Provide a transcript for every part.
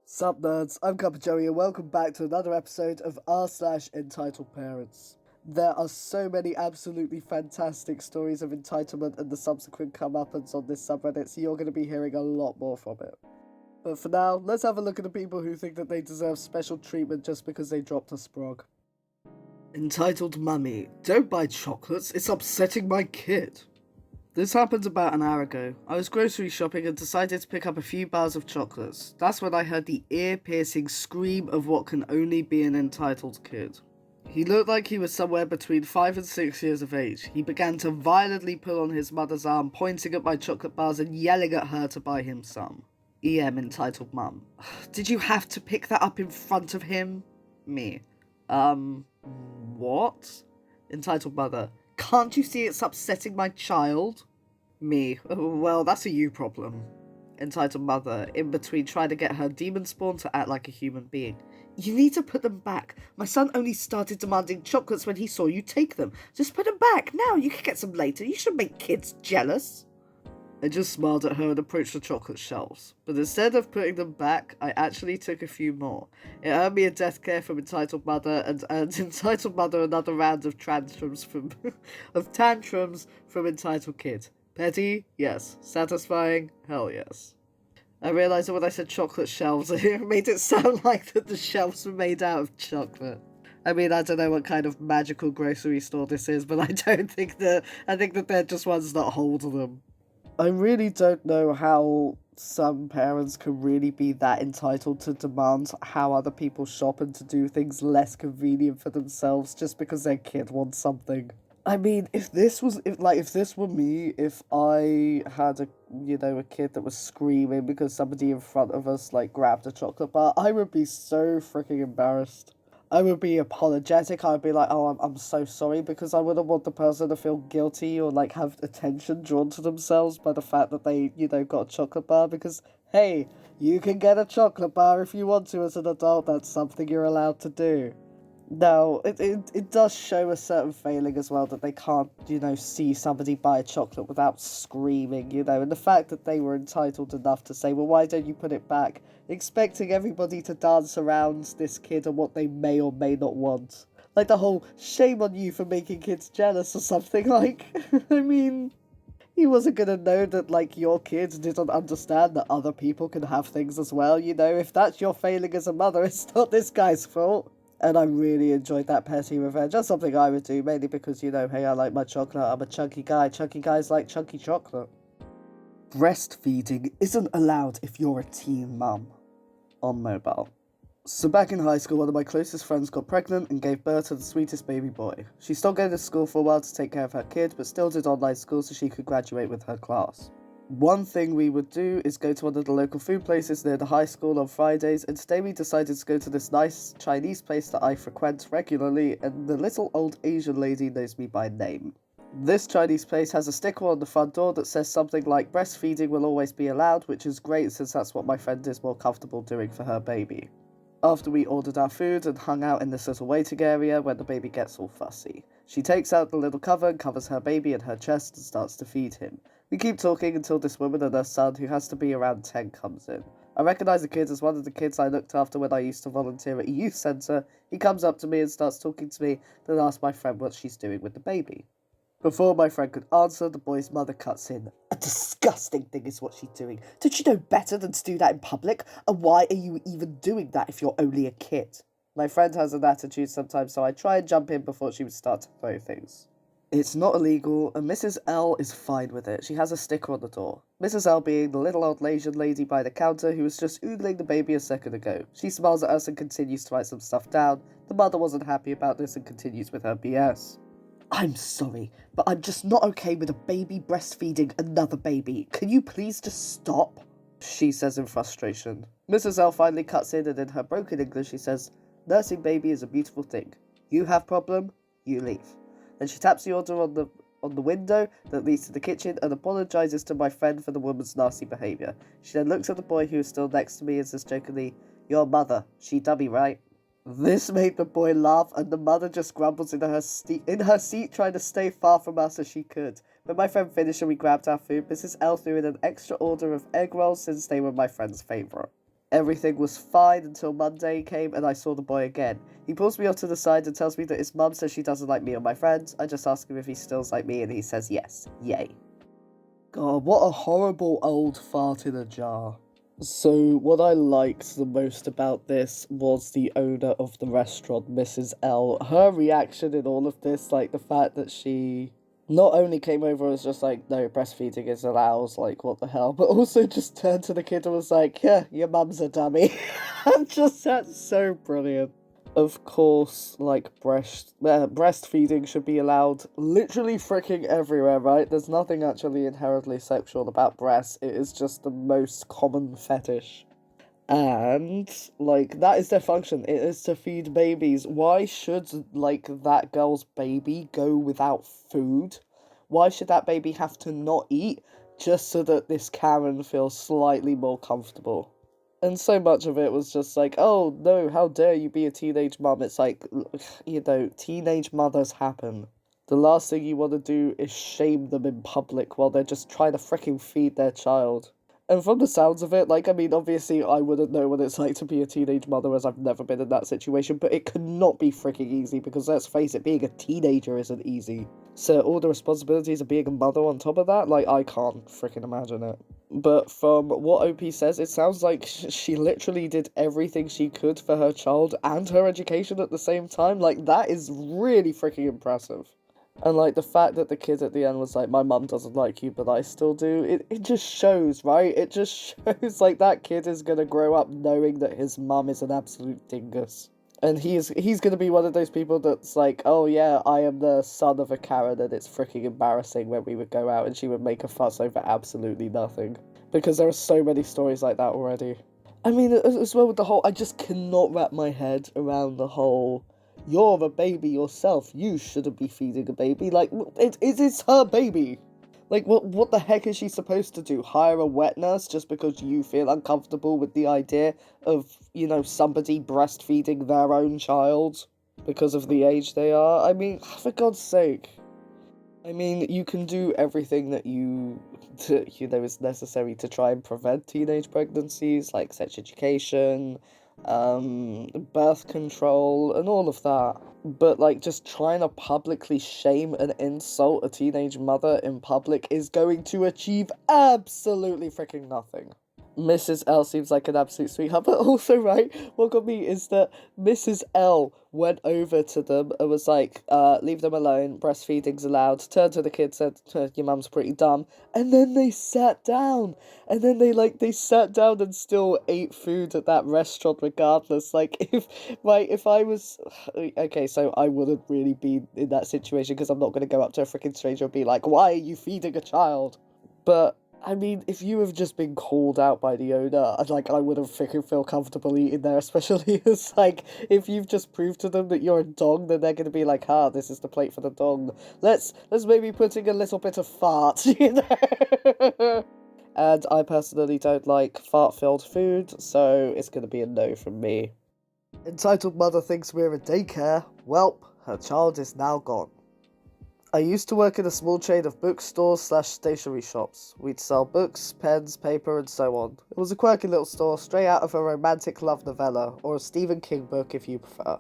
Sup nerds, I'm CuppaJoey and welcome back to another episode of r/entitled parents. There are so many absolutely fantastic stories of entitlement and the subsequent comeuppance on this subreddit, so you're going to be hearing a lot more from it. But for now, let's have a look at the people who think that they deserve special treatment just because they dropped a sprog. Entitled Mummy, don't buy chocolates, it's upsetting my kid. This happened about an hour ago. I was grocery shopping and decided to pick up a few bars of chocolates. That's when I heard the ear-piercing scream of what can only be an entitled kid. He looked like he was somewhere between 5 and 6 years of age. He began to violently pull on his mother's arm, pointing at my chocolate bars and yelling at her to buy him some. EM entitled mum. Did you have to pick that up in front of him? Me. What? Entitled mother. Can't you see it's upsetting my child? Me. Well, that's a you problem. Entitled mother, in between trying to get her demon spawn to act like a human being. You need to put them back. My son only started demanding chocolates when he saw you take them. Just put them back. Now, you can get some later. You should make kids jealous. I just smiled at her and approached the chocolate shelves. But instead of putting them back, I actually took a few more. It earned me a death care from Entitled Mother and earned Entitled Mother another round of tantrums from Entitled Kid. Petty? Yes. Satisfying? Hell yes. I realised that when I said chocolate shelves, it made it sound like that the shelves were made out of chocolate. I mean, I don't know what kind of magical grocery store this is, but I think that they're just ones that hold them. I really don't know how some parents can really be that entitled to demand how other people shop and to do things less convenient for themselves just because their kid wants something. I mean, if this were me, if I had a kid that was screaming because somebody in front of us, grabbed a chocolate bar, I would be so freaking embarrassed. I would be apologetic. I would be like, oh, I'm so sorry, because I wouldn't want the person to feel guilty or, have attention drawn to themselves by the fact that they, got a chocolate bar, because, hey, you can get a chocolate bar if you want to as an adult. That's something you're allowed to do. Now, it does show a certain failing as well that they can't, see somebody buy a chocolate without screaming, and the fact that they were entitled enough to say, well, why don't you put it back? Expecting everybody to dance around this kid and what they may or may not want. Like the whole, shame on you for making kids jealous or something, I mean, he wasn't gonna know that, your kids didn't understand that other people can have things as well, if that's your failing as a mother, it's not this guy's fault. And I really enjoyed that petty revenge. That's something I would do, mainly because, hey, I like my chocolate. I'm a chunky guy. Chunky guys like chunky chocolate. Breastfeeding isn't allowed if you're a teen mum. On mobile. So back in high school, one of my closest friends got pregnant and gave birth to the sweetest baby boy. She stopped going to school for a while to take care of her kid, but still did online school so she could graduate with her class. One thing we would do is go to one of the local food places near the high school on Fridays, and today we decided to go to this nice Chinese place that I frequent regularly, and the little old Asian lady knows me by name. This Chinese place has a sticker on the front door that says something like breastfeeding will always be allowed, which is great since that's what my friend is more comfortable doing for her baby. After we ordered our food and hung out in this little waiting area where the baby gets all fussy, she takes out the little cover and covers her baby in her chest and starts to feed him. We keep talking until this woman and her son, who has to be around 10, comes in. I recognise the kid as one of the kids I looked after when I used to volunteer at a youth centre. He comes up to me and starts talking to me, then asks my friend what she's doing with the baby. Before my friend could answer, the boy's mother cuts in. A disgusting thing is what she's doing. Don't you know better than to do that in public? And why are you even doing that if you're only a kid? My friend has an attitude sometimes, so I try and jump in before she would start to throw things. It's not illegal, and Mrs. L is fine with it. She has a sticker on the door. Mrs. L being the little old Asian lady by the counter who was just oogling the baby a second ago. She smiles at us and continues to write some stuff down. The mother wasn't happy about this and continues with her BS. I'm sorry, but I'm just not okay with a baby breastfeeding another baby. Can you please just stop? She says in frustration. Mrs. L finally cuts in, and in her broken English she says, nursing baby is a beautiful thing. You have problem, you leave. Then she taps the order on the window that leads to the kitchen and apologises to my friend for the woman's nasty behaviour. She then looks at the boy who is still next to me and says jokingly, your mother, she dummy, right? This made the boy laugh, and the mother just grumbles in her seat, trying to stay far from us as she could. When my friend finished and we grabbed our food, Mrs. L threw in an extra order of egg rolls since they were my friend's favourite. Everything was fine until Monday came and I saw the boy again. He pulls me off to the side and tells me that his mum says she doesn't like me or my friends. I just ask him if he still like me and he says yes. Yay. God, what a horrible old fart in a jar. So, what I liked the most about this was the owner of the restaurant, Mrs. L. Her reaction in all of this, like the fact that she not only came over and was just like, no, breastfeeding is allowed, like, what the hell, but also just turned to the kid and was like, yeah, your mum's a dummy. That's so brilliant. Of course, like, breastfeeding should be allowed literally freaking everywhere, right? There's nothing actually inherently sexual about breasts. It is just the most common fetish. And, like, that is their function. It is to feed babies. Why should, like, that girl's baby go without food? Why should that baby have to not eat just so that this Karen feels slightly more comfortable? And so much of it was just like, oh no, how dare you be a teenage mum? It's like, you know, teenage mothers happen. The last thing you want to do is shame them in public while they're just trying to freaking feed their child. And from the sounds of it, like, I mean, obviously I wouldn't know what it's like to be a teenage mother as I've never been in that situation, but it could not be freaking easy because let's face it, being a teenager isn't easy. So all the responsibilities of being a mother on top of that, like, I can't freaking imagine it. But from what OP says, it sounds like she literally did everything she could for her child and her education at the same time. Like, that is really freaking impressive. And, like, the fact that the kid at the end was like, my mum doesn't like you, but I still do, it just shows, right? It just shows, like, that kid is gonna grow up knowing that his mum is an absolute dingus. And he's gonna be one of those people that's like, oh yeah, I am the son of a Karen, and it's freaking embarrassing when we would go out and she would make a fuss over absolutely nothing. Because there are so many stories like that already. I mean, as well with the whole, I just cannot wrap my head around the whole, you're a baby yourself, you shouldn't be feeding a baby. Like, it's her baby. Like, what the heck is she supposed to do? Hire a wet nurse just because you feel uncomfortable with the idea of, you know, somebody breastfeeding their own child because of the age they are? I mean, for God's sake. I mean, you can do everything that you know, is necessary to try and prevent teenage pregnancies, like sex education, birth control, and all of that. But, like, just trying to publicly shame and insult a teenage mother in public is going to achieve absolutely freaking nothing. Mrs. L seems like an absolute sweetheart, but also, right, what got me is that Mrs. L went over to them and was like, leave them alone, breastfeeding's allowed, turned to the kid, said, your mum's pretty dumb, and then they sat down, and then they sat down and still ate food at that restaurant regardless. Like, if I was, okay, so I wouldn't really be in that situation, because I'm not going to go up to a freaking stranger and be like, why are you feeding a child? But I mean, if you have just been called out by the owner, like, I wouldn't freaking feel comfortable eating there, especially as, like, if you've just proved to them that you're a dong, then they're gonna be like, this is the plate for the dong. Let's maybe put in a little bit of fart, you know? And I personally don't like fart-filled food, so it's gonna be a no from me. Entitled mother thinks we're a daycare. Welp, her child is now gone. I used to work in a small chain of bookstores/stationery shops. We'd sell books, pens, paper, and so on. It was a quirky little store straight out of a romantic love novella, or a Stephen King book if you prefer.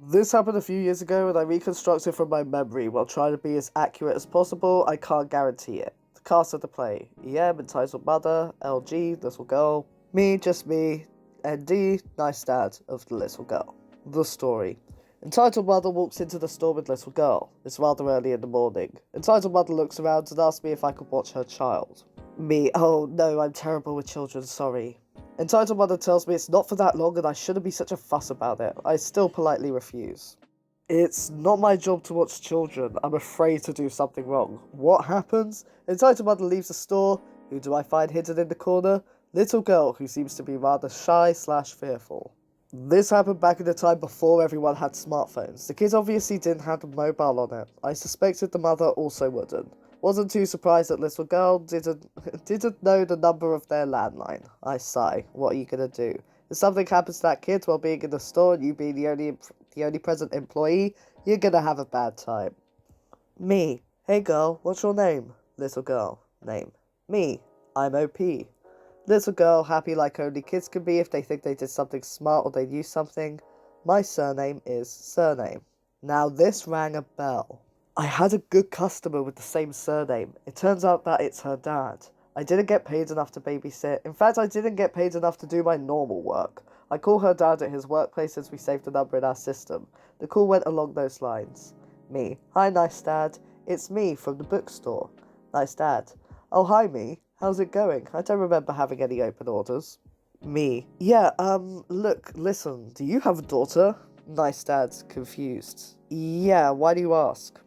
This happened a few years ago and I reconstructed from my memory while trying to be as accurate as possible. I can't guarantee it. The cast of the play: EM, entitled mother; LG, little girl; me, just me; ND, nice dad of the little girl. The story. Entitled mother walks into the store with little girl. It's rather early in the morning. Entitled mother looks around and asks me if I could watch her child. Me, oh no, I'm terrible with children, sorry. Entitled mother tells me it's not for that long and I shouldn't be such a fuss about it. I still politely refuse. It's not my job to watch children. I'm afraid to do something wrong. What happens? Entitled mother leaves the store. Who do I find hidden in the corner? Little girl, who seems to be rather shy/fearful. This happened back in the time before everyone had smartphones. The kids obviously didn't have a mobile on it. I suspected the mother also wouldn't. Wasn't too surprised that little girl didn't know the number of their landline. I sigh. What are you gonna do? If something happens to that kid while being in the store and you being the only present employee, you're gonna have a bad time. Me. Hey girl, what's your name? Little girl. Name. Me. I'm OP. Little girl, happy like only kids can be if they think they did something smart or they knew something. My surname is surname. Now this rang a bell. I had a good customer with the same surname. It turns out that it's her dad. I didn't get paid enough to babysit. In fact, I didn't get paid enough to do my normal work. I call her dad at his workplace since we saved the number in our system. The call went along those lines. Me. Hi, nice dad. It's me from the bookstore. Nice dad. Oh, hi, me. How's it going? I don't remember having any open orders. Me. Yeah, look, listen, do you have a daughter? Nice dad, confused. Yeah, why do you ask?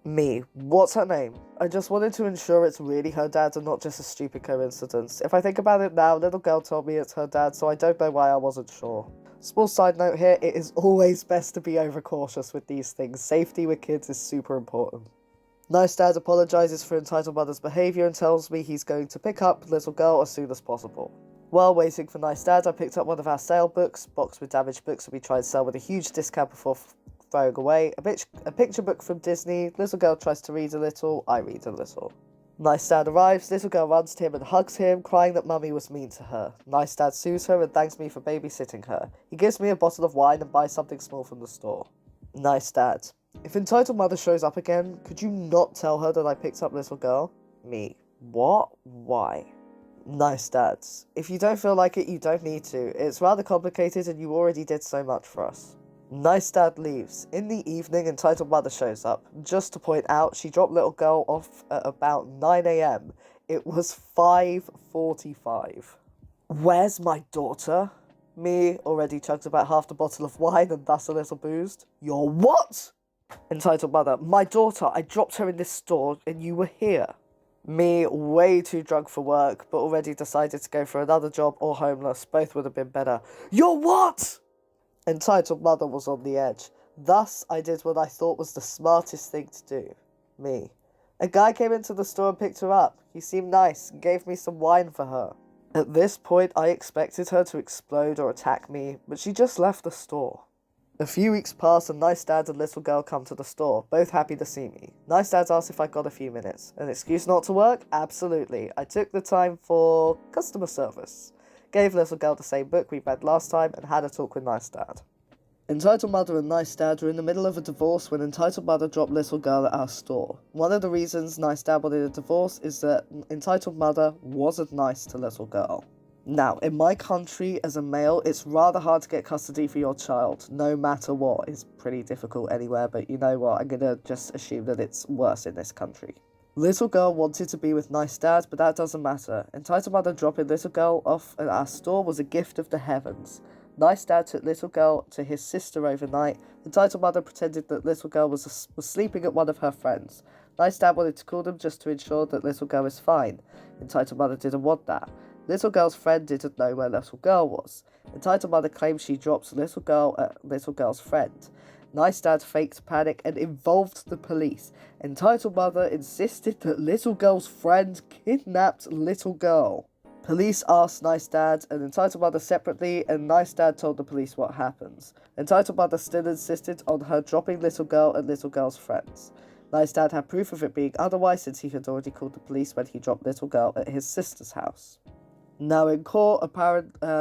Me. What's her name? I just wanted to ensure it's really her dad and not just a stupid coincidence. If I think about it now, little girl told me it's her dad, so I don't know why I wasn't sure. Small side note here, it is always best to be overcautious with these things. Safety with kids is super important. Nice dad apologizes for entitled mother's behavior and tells me he's going to pick up little girl as soon as possible. While waiting for nice dad, I picked up one of our sale books, boxed with damaged books that we tried to sell with a huge discount before throwing away. A picture book from Disney. Little girl tries to read a little, I read a little. Nice dad arrives, little girl runs to him and hugs him, crying that mummy was mean to her. Nice dad soothes her and thanks me for babysitting her. He gives me a bottle of wine and buys something small from the store. Nice dad. If entitled mother shows up again, could you not tell her that I picked up little girl? Me. What? Why? Nice dad. If you don't feel like it, you don't need to. It's rather complicated and you already did so much for us. Nice dad leaves. In the evening, entitled mother shows up. Just to point out, she dropped little girl off at about 9 a.m. It was 5:45. Where's my daughter? Me, already chugged about half the bottle of wine and thus a little boozed. Your what? Entitled mother, my daughter, I dropped her in this store and you were here. Me, way too drunk for work, but already decided to go for another job or homeless. Both would have been better. Your what? Entitled mother was on the edge. Thus, I did what I thought was the smartest thing to do. Me. A guy came into the store and picked her up. He seemed nice and gave me some wine for her. At this point, I expected her to explode or attack me, but she just left the store. A few weeks pass and nice dad and little girl come to the store, both happy to see me. Nice dad asked if I got a few minutes. An excuse not to work? Absolutely. I took the time for customer service. Gave little girl the same book we read last time and had a talk with nice dad. Entitled mother and nice dad were in the middle of a divorce when entitled mother dropped little girl at our store. One of the reasons nice dad wanted a divorce is that entitled mother wasn't nice to little girl. Now, in my country, as a male, it's rather hard to get custody for your child, no matter what. It's pretty difficult anywhere, but you know what, I'm gonna just assume that it's worse in this country. Little girl wanted to be with nice dad, but that doesn't matter. Entitled mother dropping little girl off at our store was a gift of the heavens. Nice dad took little girl to his sister overnight. Entitled mother pretended that little girl was sleeping at one of her friends. Nice dad wanted to call them just to ensure that little girl is fine. Entitled mother didn't want that. Little girl's friend didn't know where little girl was. Entitled mother claimed she dropped little girl at little girl's friend. Nice dad faked panic and involved the police. Entitled mother insisted that little girl's friend kidnapped little girl. Police asked nice dad and entitled mother separately, and nice dad told the police what happens. Entitled mother still insisted on her dropping little girl and little girl's friends. Nice dad had proof of it being otherwise since he had already called the police when he dropped little girl at his sister's house. Now in court,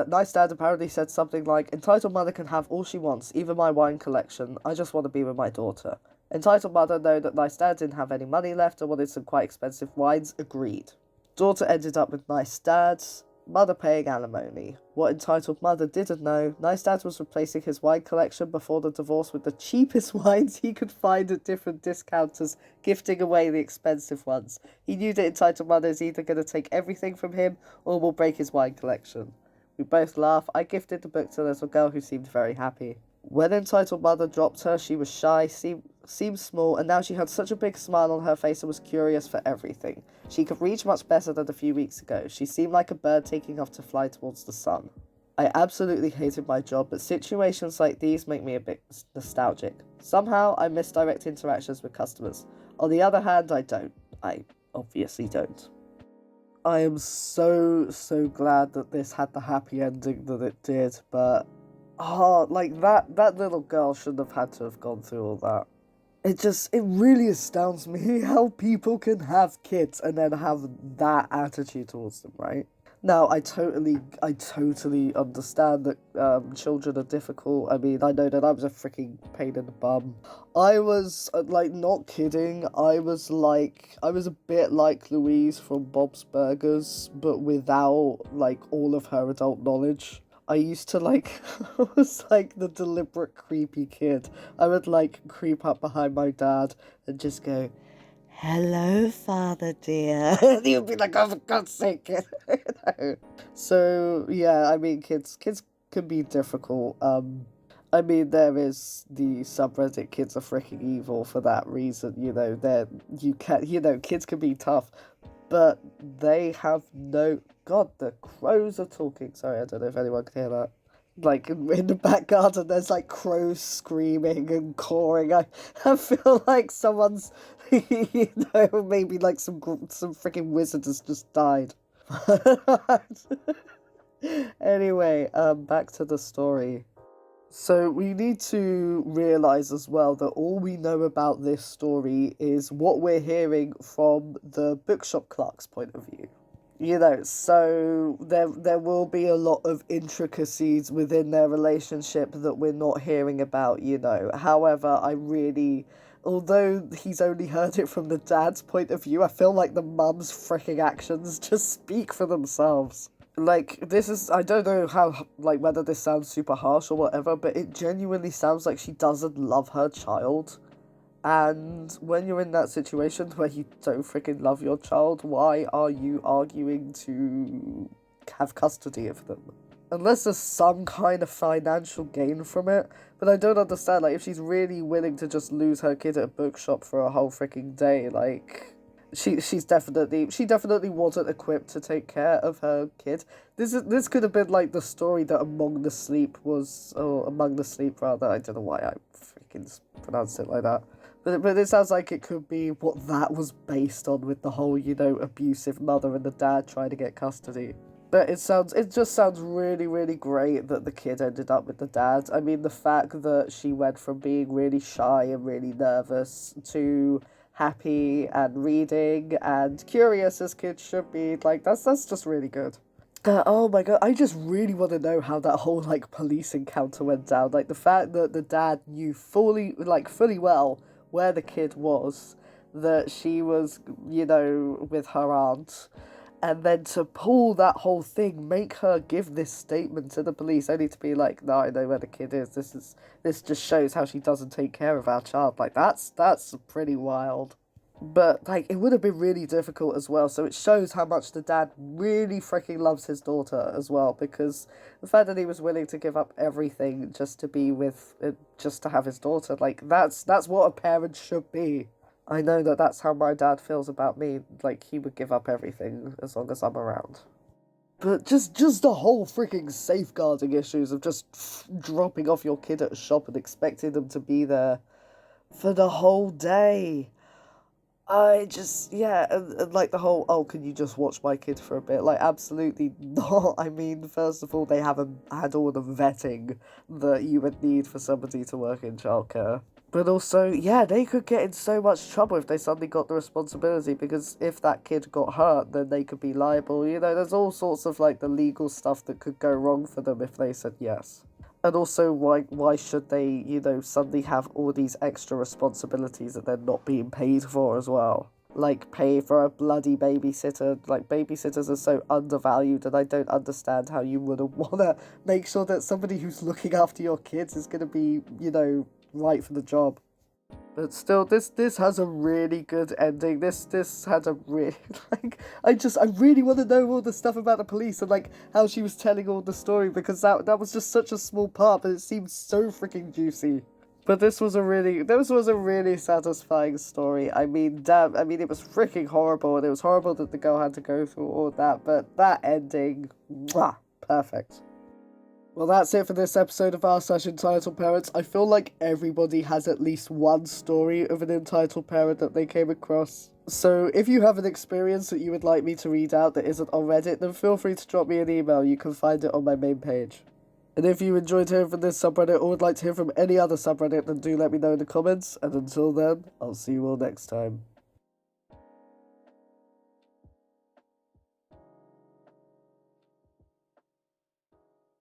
nice dad apparently said something like, entitled mother can have all she wants, even my wine collection. I just want to be with my daughter. Entitled mother, knowing that nice dad didn't have any money left and wanted some quite expensive wines, agreed. Daughter ended up with nice dad, mother paying alimony. What entitled mother didn't know, nice dad was replacing his wine collection before the divorce with the cheapest wines he could find at different discounters, gifting away the expensive ones. He knew that entitled mother is either going to take everything from him or will break his wine collection. We both laugh. I gifted the book to a little girl who seemed very happy. When entitled mother dropped her, she was shy, seemed small, and now she had such a big smile on her face and was curious for everything. She could reach much better than a few weeks ago. She seemed like a bird taking off to fly towards the sun. I absolutely hated my job, but situations like these make me a bit nostalgic. Somehow, I miss direct interactions with customers. On the other hand, I don't. I obviously don't. I am so glad that this had the happy ending that it did, but that little girl shouldn't have had to have gone through all that. It really astounds me how people can have kids and then have that attitude towards them, right? Now, I totally understand that children are difficult. I mean, I know that I was a freaking pain in the bum. I was, like, not kidding, I was a bit like Louise from Bob's Burgers, but without, like, all of her adult knowledge. I used to, like, I was, like, the deliberate creepy kid. I would, like, creep up behind my dad and just go, "Hello, father dear." And he would be like, "Oh, for God's sake, kid." You know? So, yeah, I mean, kids can be difficult. I mean, there is the subreddit "Kids are freaking evil" for that reason. Kids can be tough, but they have no. God, the crows are talking. Sorry, I don't know if anyone can hear that. Like in the back garden, there's like crows screaming and cawing. I feel like someone's, maybe like some freaking wizard has just died. Anyway, back to the story. So we need to realize as well that all we know about this story is what we're hearing from the bookshop clerk's point of view. So there will be a lot of intricacies within their relationship that we're not hearing about. However, although he's only heard it from the dad's point of view, I feel like the mum's freaking actions just speak for themselves. Like, I don't know whether this sounds super harsh or whatever, but it genuinely sounds like she doesn't love her child. And when you're in that situation where you don't freaking love your child, why are you arguing to have custody of them? Unless there's some kind of financial gain from it. But I don't understand, like, if she's really willing to just lose her kid at a bookshop for a whole freaking day, like, she definitely wasn't equipped to take care of her kid. This could have been like the story that Among the Sleep was, or Among the Sleep rather. I don't know why I freaking pronounced it like that. But it sounds like it could be what that was based on, with the whole, abusive mother and the dad trying to get custody. But it just sounds really, really great that the kid ended up with the dad. I mean, the fact that she went from being really shy and really nervous to happy and reading and curious as kids should be, like, that's just really good. Oh my God, I just really want to know how that whole, like, police encounter went down. Like, the fact that the dad knew fully well where the kid was, that she was, with her aunt, and then to pull that whole thing, make her give this statement to the police, only to be like, "No, I know where the kid is. This just shows how she doesn't take care of our child." Like, that's pretty wild. But, like, it would have been really difficult as well, so it shows how much the dad really freaking loves his daughter as well, because the fact that he was willing to give up everything just to be with, just to have his daughter, like, that's what a parent should be. I know that that's how my dad feels about me, like, he would give up everything as long as I'm around. But just the whole freaking safeguarding issues of just dropping off your kid at a shop and expecting them to be there for the whole day. And like the whole, "Oh, can you just watch my kid for a bit?" Like, absolutely not. I mean, first of all, they haven't had all the vetting that you would need for somebody to work in childcare. But also, yeah, they could get in so much trouble if they suddenly got the responsibility, because if that kid got hurt, then they could be liable. There's all sorts of, like, the legal stuff that could go wrong for them if they said yes. And also, why should they, suddenly have all these extra responsibilities that they're not being paid for as well? Like, pay for a bloody babysitter. Like, babysitters are so undervalued, and I don't understand how you wouldn't want to make sure that somebody who's looking after your kids is going to be, right for the job. But still, this has a really good ending. This had a really, like, I really want to know all the stuff about the police and, like, how she was telling all the story, because that was just such a small part, but it seemed so freaking juicy. But this was a really satisfying story. I mean, damn, it was freaking horrible, and it was horrible that the girl had to go through all that, but that ending, mwah, perfect. Well, that's it for this episode of r/entitled parents. I feel like everybody has at least one story of an entitled parent that they came across. So if you have an experience that you would like me to read out that isn't on Reddit, then feel free to drop me an email. You can find it on my main page. And if you enjoyed hearing from this subreddit or would like to hear from any other subreddit, then do let me know in the comments. And until then, I'll see you all next time.